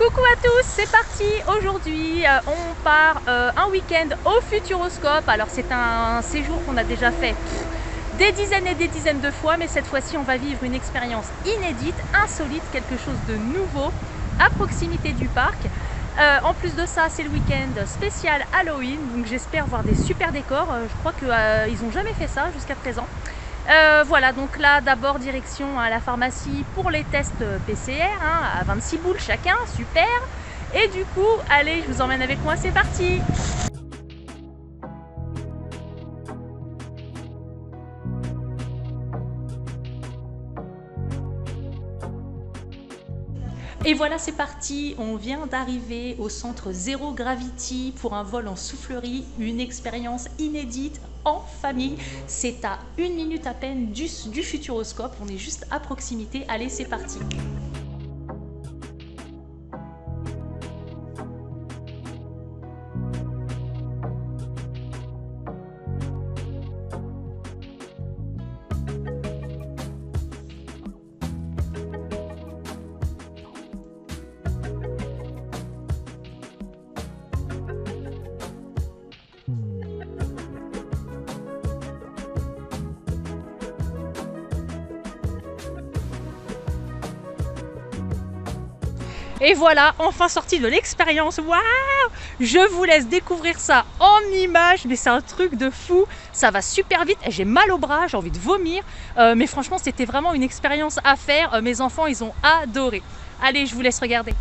Coucou à tous, c'est parti. Aujourd'hui on part un week-end au Futuroscope. Alors c'est un séjour qu'on a déjà fait des dizaines et des dizaines de fois, mais cette fois-ci on va vivre une expérience inédite, insolite, quelque chose de nouveau à proximité du parc. En plus de ça, c'est le week-end spécial Halloween, donc j'espère voir des super décors. Je crois qu'ils n'ont jamais fait ça jusqu'à présent. Voilà, donc là d'abord direction à la pharmacie pour les tests PCR, à 26 boules chacun, super. Et du coup, allez, je vous emmène avec moi, c'est parti. Et voilà, c'est parti, on vient d'arriver au centre Zero Gravity pour un vol en soufflerie, une expérience inédite en famille. C'est à 1 minute à peine du Futuroscope, on est juste à proximité. Allez, c'est parti. Et voilà, enfin sorti de l'expérience. Waouh! Je vous laisse découvrir ça en images, mais c'est un truc de fou. Ça va super vite, j'ai mal au bras, j'ai envie de vomir. Mais franchement, c'était vraiment une expérience à faire. Mes enfants, ils ont adoré. Allez, je vous laisse regarder.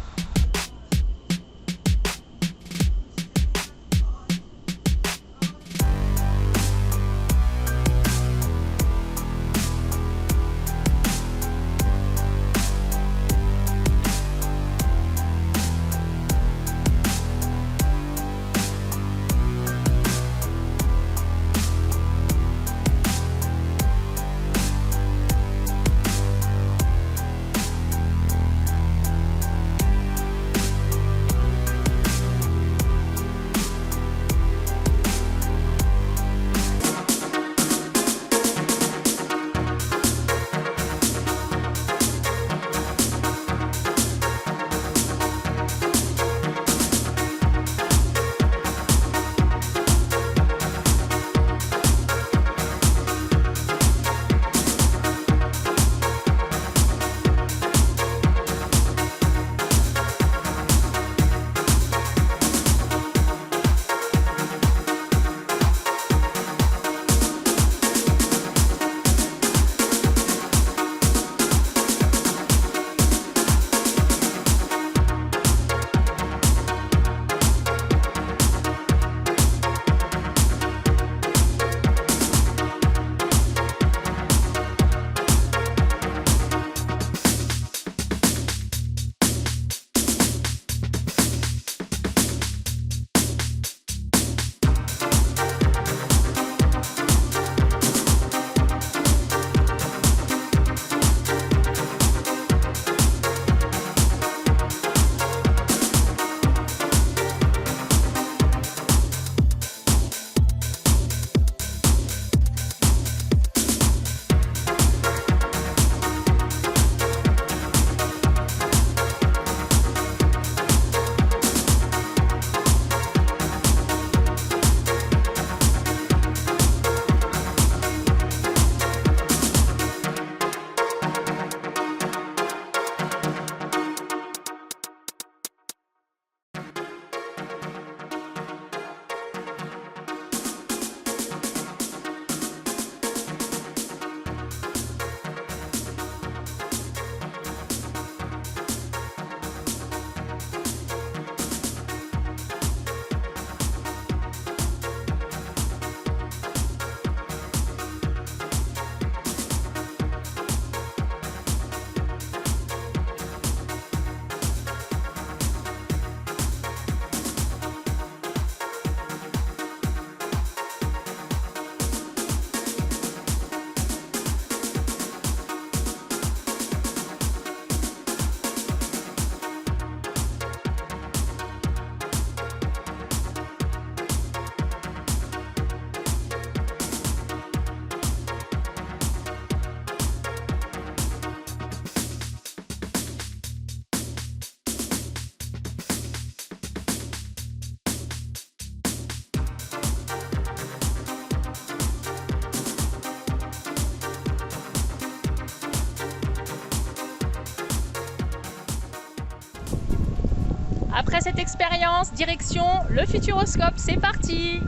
Après cette expérience, direction le Futuroscope, c'est parti!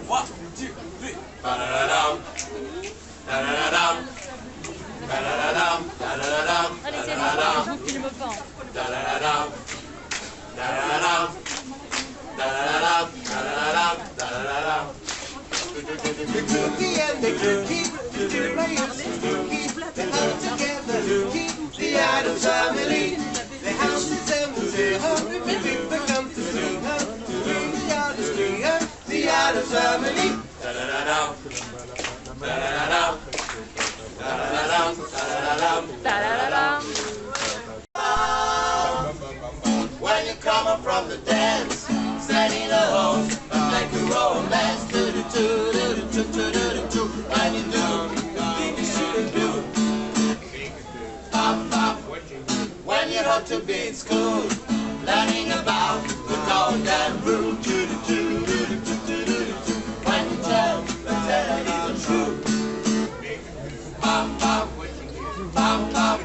One, two, three. Ba-da-da-dum. Da-da-da-dum. Da-da-da-dum. Da-da-da-dum. Allez, c'est bon, je vous filme pas. Da-da-da-dum. Da-da-da-dum. Da-da-da-dum. Da-da-da-dum. Da-da-da-dum. The cookie and the cookie, the two players, they hung together, the Addams family. The houses and the zero, the people come to sing her, the Addams trio, the Addams family. Da-da-da-dum. Da-da-da-dum. Da-da-da-dum. Da-da-da-dum. Ta-da-da-da. When you come up from the dance, standing alone, like a romance, do-do-do, do-do-do, do-do-do, when you do, think you shouldn't do. Pop, pop, when you're hot to be in school, learning about the golden rule, do-do-do, do-do-do, do-do-do, when you tell it isn't true. Pop, pop, pop, pop,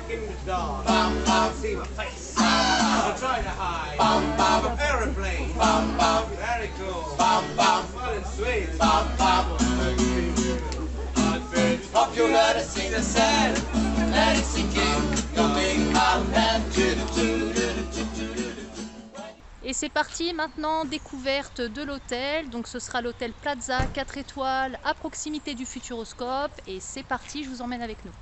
pop, pop, See my face. ah, I try to hide. pop, pop, Aeroplane. pop, pop, Very cool. pop, pop, Fun and sweet. pop, pop. Hope you learn to sing the sand, let it sink in, your big mouth and Et c'est parti maintenant, découverte de l'hôtel. Donc ce sera l'hôtel Plaza 4 étoiles à proximité du Futuroscope. Et c'est parti, je vous emmène avec nous.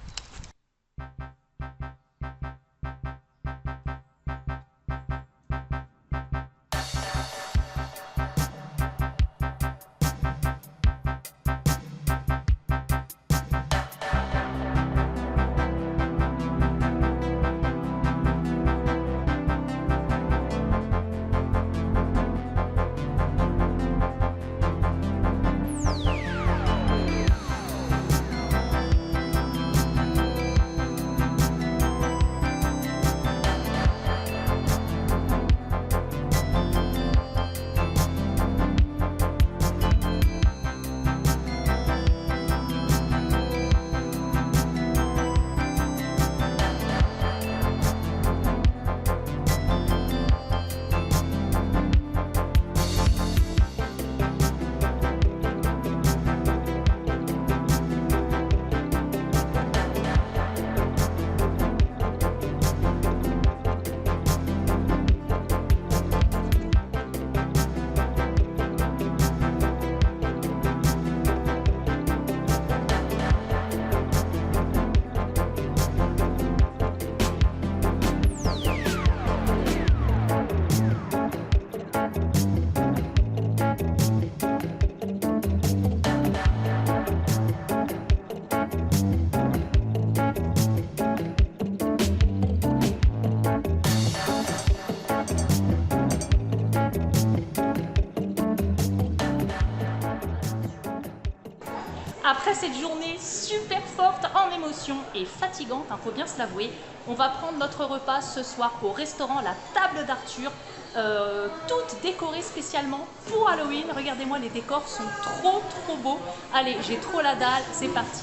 Après cette journée super forte en émotion et fatigante, faut bien se l'avouer, on va prendre notre repas ce soir au restaurant La Table d'Arthur, toutes décorées spécialement pour Halloween. Regardez-moi, les décors sont trop beaux. Allez, j'ai trop la dalle, c'est parti.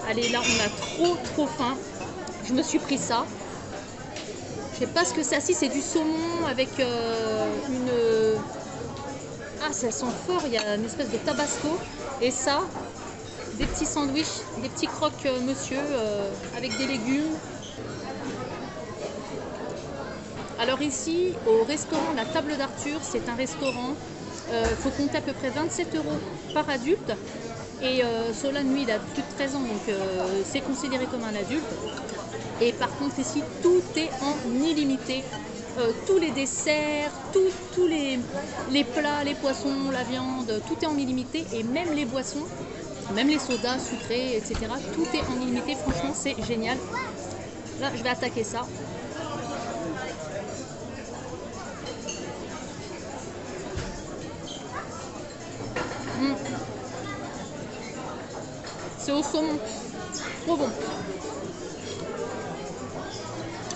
Allez, là on a trop faim. Je me suis pris ça. Je sais pas ce que c'est. Si c'est du saumon avec une... Ah, ça sent fort. Il y a une espèce de tabasco. Et ça, des petits sandwichs, des petits croques monsieur avec des légumes. Alors ici, au restaurant La Table d'Arthur, c'est un restaurant. Faut compter à peu près 27 € par adulte. Et Solane, lui, il a plus de 13 ans, donc c'est considéré comme un adulte. Et par contre, ici, tout est en illimité. Tous les desserts, tous les plats, les poissons, la viande, tout est en illimité. Et même les boissons, même les sodas sucrés, etc. Tout est en illimité. Franchement, c'est génial. Là, je vais attaquer ça. C'est au saumon, trop bon.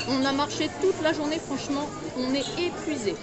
On a marché toute la journée, franchement, on est épuisé.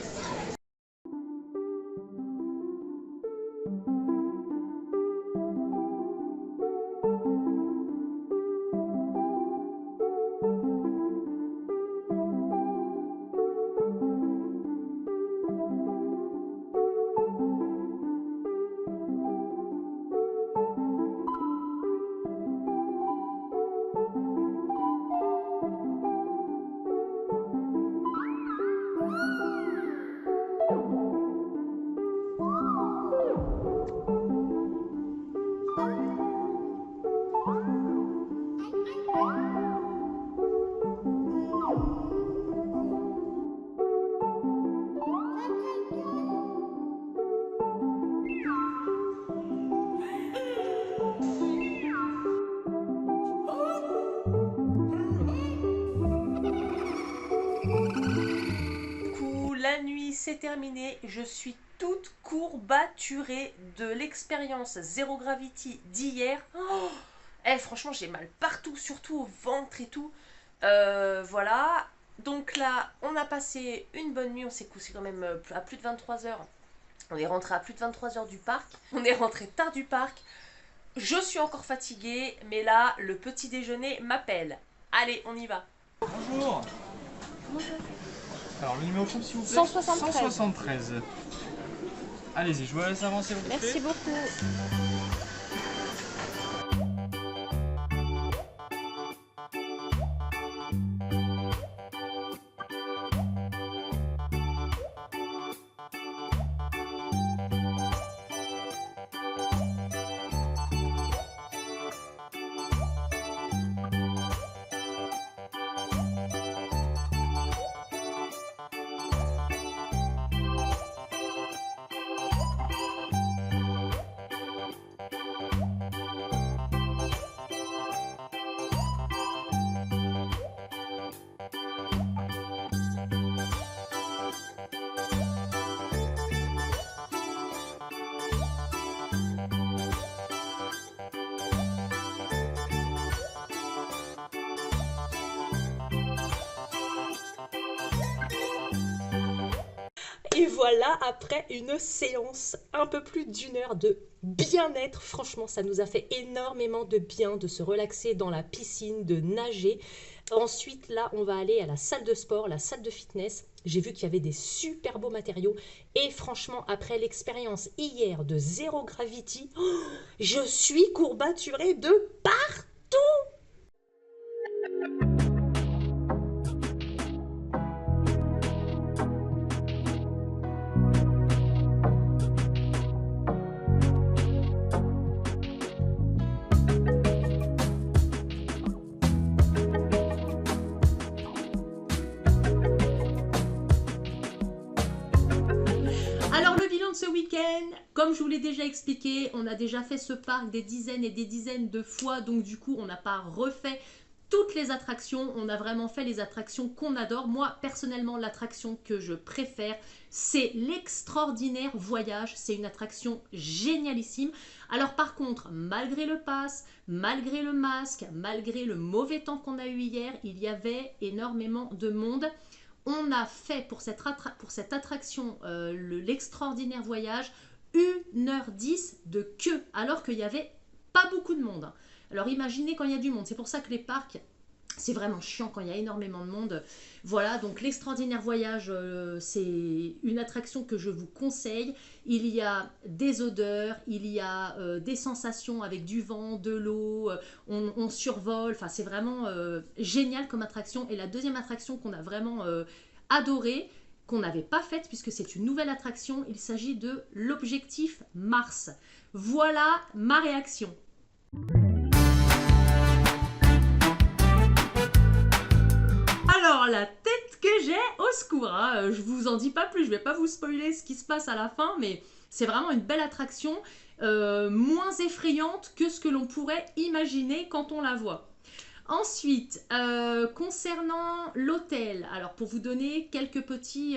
La nuit c'est terminé, je suis toute courbaturée de l'expérience Zero Gravity d'hier. Oh, franchement j'ai mal partout, surtout au ventre et tout. Voilà, donc là on a passé une bonne nuit, on s'est couché quand même à plus de 23 h. On est rentré à plus de 23 h du parc, on est rentré tard du parc. Je suis encore fatiguée, mais là le petit déjeuner m'appelle. Allez, on y va. Bonjour. Bonjour. Alors le numéro de chambre s'il vous plaît. 173. 173. Allez-y, je vous laisse avancer. Merci beaucoup. Et voilà, après une séance un peu plus d'1 heure de bien-être, franchement, ça nous a fait énormément de bien de se relaxer dans la piscine, de nager. Ensuite, là, on va aller à la salle de sport, la salle de fitness. J'ai vu qu'il y avait des super beaux matériaux. Et franchement, après l'expérience hier de Zero Gravity, je suis courbaturée de partout. Alors le bilan de ce week-end, comme je vous l'ai déjà expliqué, on a déjà fait ce parc des dizaines et des dizaines de fois, donc du coup on n'a pas refait toutes les attractions, on a vraiment fait les attractions qu'on adore. Moi personnellement l'attraction que je préfère c'est l'extraordinaire voyage, c'est une attraction génialissime. Alors par contre, malgré le pass, malgré le masque, malgré le mauvais temps qu'on a eu hier, il y avait énormément de monde. On a fait pour cette attraction, l'extraordinaire voyage, 1h10 de queue, alors qu'il n'y avait pas beaucoup de monde. Alors imaginez quand il y a du monde, c'est pour ça que les parcs, c'est vraiment chiant quand il y a énormément de monde. Voilà, donc l'extraordinaire voyage, c'est une attraction que je vous conseille. Il y a des odeurs, il y a des sensations avec du vent, de l'eau, on survole. Enfin, c'est vraiment génial comme attraction. Et la deuxième attraction qu'on a vraiment adorée, qu'on n'avait pas faite puisque c'est une nouvelle attraction, il s'agit de l'objectif Mars. Voilà ma réaction. Alors la tête que j'ai, au secours, hein, je vous en dis pas plus, je vais pas vous spoiler ce qui se passe à la fin, mais c'est vraiment une belle attraction, moins effrayante que ce que l'on pourrait imaginer quand on la voit. Ensuite, concernant l'hôtel, alors pour vous donner quelques petits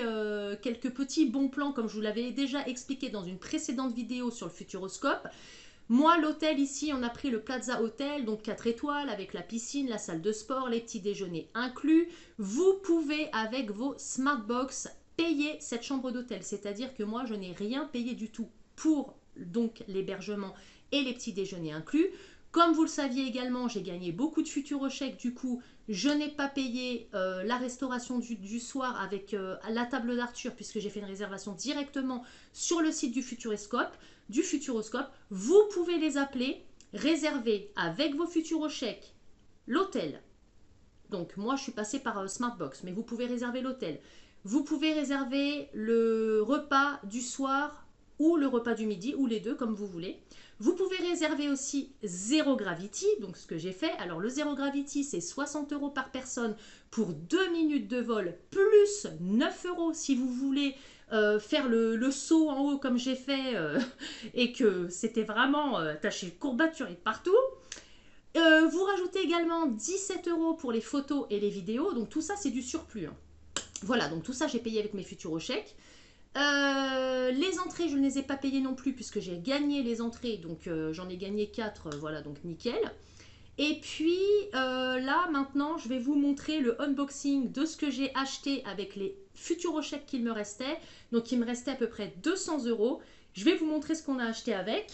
bons plans, comme je vous l'avais déjà expliqué dans une précédente vidéo sur le Futuroscope. Moi, l'hôtel ici, on a pris le Plaza Hotel, donc 4 étoiles, avec la piscine, la salle de sport, les petits déjeuners inclus. Vous pouvez, avec vos Smartbox, payer cette chambre d'hôtel. C'est-à-dire que moi, je n'ai rien payé du tout pour donc l'hébergement et les petits déjeuners inclus. Comme vous le saviez également, j'ai gagné beaucoup de Futurochèques, du coup, je n'ai pas payé la restauration du soir avec la table d'Arthur, puisque j'ai fait une réservation directement sur le site du Futuroscope. Vous pouvez les appeler, réserver avec vos Futurochèques l'hôtel. Donc, moi, je suis passée par Smartbox, mais vous pouvez réserver l'hôtel. Vous pouvez réserver le repas du soir ou le repas du midi, ou les deux, comme vous voulez. Vous pouvez réserver aussi Zero Gravity, donc ce que j'ai fait. Alors le Zero Gravity, c'est 60 € par personne pour 2 minutes de vol, plus 9 € si vous voulez faire le saut en haut comme j'ai fait, et que c'était vraiment taché courbaturé de partout. Vous rajoutez également 17 € pour les photos et les vidéos, donc tout ça c'est du surplus. Hein. Voilà, donc tout ça j'ai payé avec mes Futurochèques. Les entrées, je ne les ai pas payées non plus puisque j'ai gagné les entrées, donc j'en ai gagné 4, voilà, donc nickel. Et puis là maintenant je vais vous montrer le unboxing de ce que j'ai acheté avec les Futurochèques qu'il me restait. Donc il me restait à peu près 200 €. Je vais vous montrer ce qu'on a acheté avec.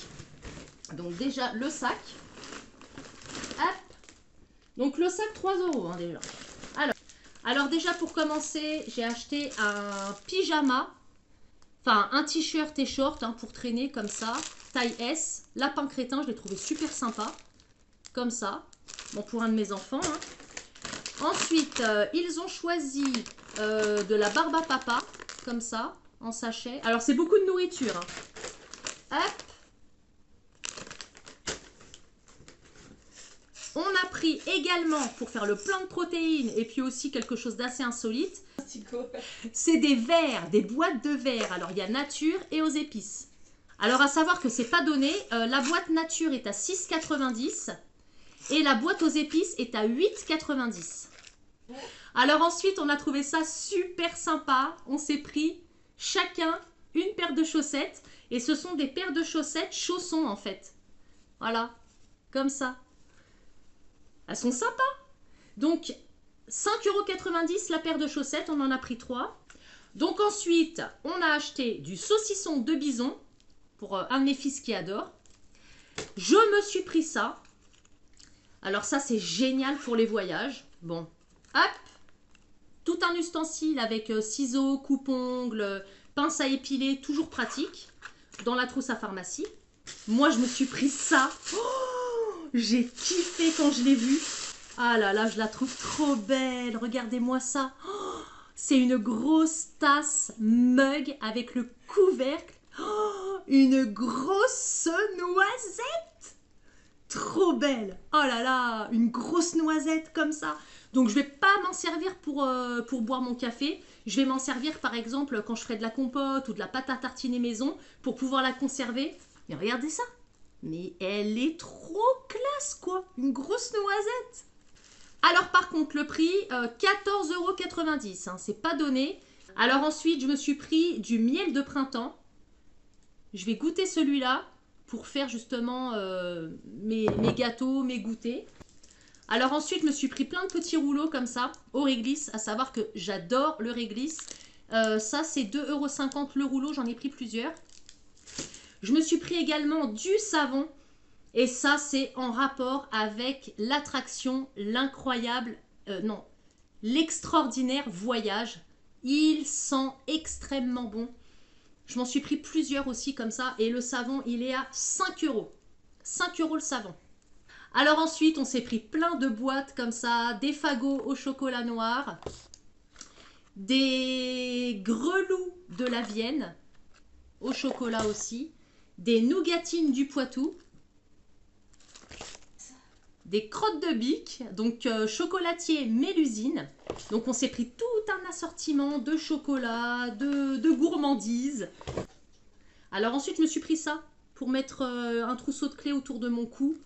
Donc déjà le sac. Hop. Donc le sac 3 € hein, déjà. Alors déjà pour commencer, j'ai acheté un pyjama. Enfin, un t-shirt et short hein, pour traîner comme ça, taille S. Lapin crétin, je l'ai trouvé super sympa. Comme ça. Bon, pour un de mes enfants. Hein. Ensuite, ils ont choisi de la barbe à papa. Comme ça, en sachet. Alors, c'est beaucoup de nourriture. Hein. Hop. On a pris également, pour faire le plein de protéines, et puis aussi quelque chose d'assez insolite, c'est des verres, des boîtes de verre. Alors, il y a nature et aux épices. Alors, à savoir que c'est pas donné. La boîte nature est à 6,90 € et la boîte aux épices est à 8,90 €. Alors ensuite, on a trouvé ça super sympa. On s'est pris chacun une paire de chaussettes. Et ce sont des paires de chaussettes chaussons en fait. Voilà, comme ça. Elles sont sympas. Donc, 5,90 € la paire de chaussettes. On en a pris 3. Donc ensuite, on a acheté du saucisson de bison pour un de mes fils qui adore. Je me suis pris ça. Alors ça, c'est génial pour les voyages. Bon, hop, tout un ustensile avec ciseaux, coupe-ongles, pince à épiler, toujours pratique, dans la trousse à pharmacie. Moi, je me suis pris ça. Oh, j'ai kiffé quand je l'ai vu. Ah là là, je la trouve trop belle. Regardez-moi ça. Oh, c'est une grosse tasse mug avec le couvercle. Oh, une grosse noisette. Trop belle. Oh là là, une grosse noisette comme ça. Donc je vais pas m'en servir pour boire mon café. Je vais m'en servir par exemple quand je ferai de la compote ou de la pâte à tartiner maison pour pouvoir la conserver. Mais regardez ça. Mais elle est trop classe quoi. Une grosse noisette. Alors par contre le prix 14,90 €, hein, c'est pas donné. Alors ensuite je me suis pris du miel de printemps. Je vais goûter celui-là pour faire justement mes gâteaux, mes goûters. Alors ensuite je me suis pris plein de petits rouleaux comme ça au réglisse, à savoir que j'adore le réglisse. Ça c'est 2,50 € le rouleau, j'en ai pris plusieurs. Je me suis pris également du savon. Et ça, c'est en rapport avec l'attraction, l'incroyable, l'extraordinaire voyage. Il sent extrêmement bon. Je m'en suis pris plusieurs aussi comme ça. Et le savon, il est à 5 €. 5 € le savon. Alors ensuite, on s'est pris plein de boîtes comme ça. Des fagots au chocolat noir. Des grelots de la Vienne au chocolat aussi. Des nougatines du Poitou. Des crottes de bique, donc chocolatier Mélusine. Donc on s'est pris tout un assortiment de chocolat, de gourmandises. Alors ensuite je me suis pris ça pour mettre un trousseau de clés autour de mon cou.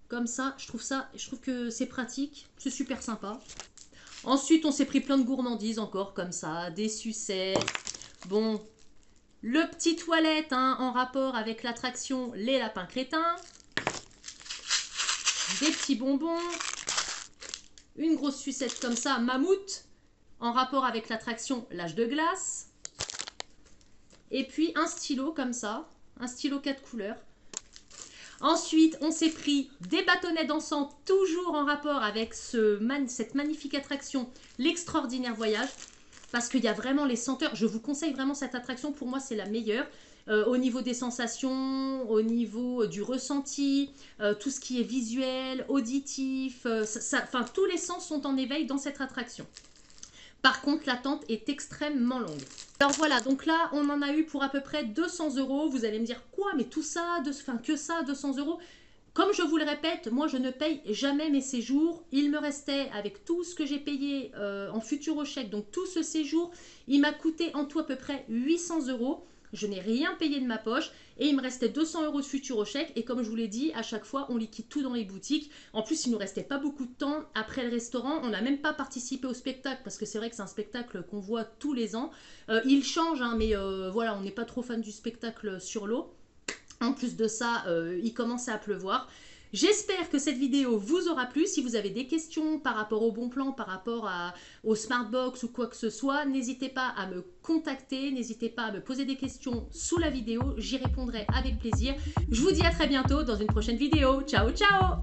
Comme ça, je trouve que c'est pratique, c'est super sympa. Ensuite on s'est pris plein de gourmandises encore comme ça, des sucettes. Bon, le petit toilette hein, en rapport avec l'attraction Les Lapins Crétins. Des petits bonbons, une grosse sucette comme ça, mammouth, en rapport avec l'attraction L'Âge de Glace. Et puis un stylo comme ça, un stylo 4 couleurs. Ensuite, on s'est pris des bâtonnets d'encens, toujours en rapport avec cette magnifique attraction, l'Extraordinaire Voyage. Parce qu'il y a vraiment les senteurs, je vous conseille vraiment cette attraction, pour moi c'est la meilleure. Au niveau des sensations, au niveau du ressenti, tout ce qui est visuel, auditif, enfin tous les sens sont en éveil dans cette attraction. Par contre, l'attente est extrêmement longue. Alors voilà, donc là, on en a eu pour à peu près 200 €. Vous allez me dire, quoi, mais tout ça, que ça, 200 €. Comme je vous le répète, moi je ne paye jamais mes séjours. Il me restait, avec tout ce que j'ai payé en Futurochèque, donc tout ce séjour, il m'a coûté en tout à peu près 800 €. Je n'ai rien payé de ma poche et il me restait 200 € de Futurochèque. Et comme je vous l'ai dit, à chaque fois, on liquide tout dans les boutiques. En plus, il ne nous restait pas beaucoup de temps après le restaurant. On n'a même pas participé au spectacle parce que c'est vrai que c'est un spectacle qu'on voit tous les ans. Il change, hein, mais voilà, on n'est pas trop fan du spectacle sur l'eau. En plus de ça, il commençait à pleuvoir. J'espère que cette vidéo vous aura plu. Si vous avez des questions par rapport au bon plan, par rapport au Smartbox ou quoi que ce soit, n'hésitez pas à me contacter, n'hésitez pas à me poser des questions sous la vidéo. J'y répondrai avec plaisir. Je vous dis à très bientôt dans une prochaine vidéo. Ciao, ciao!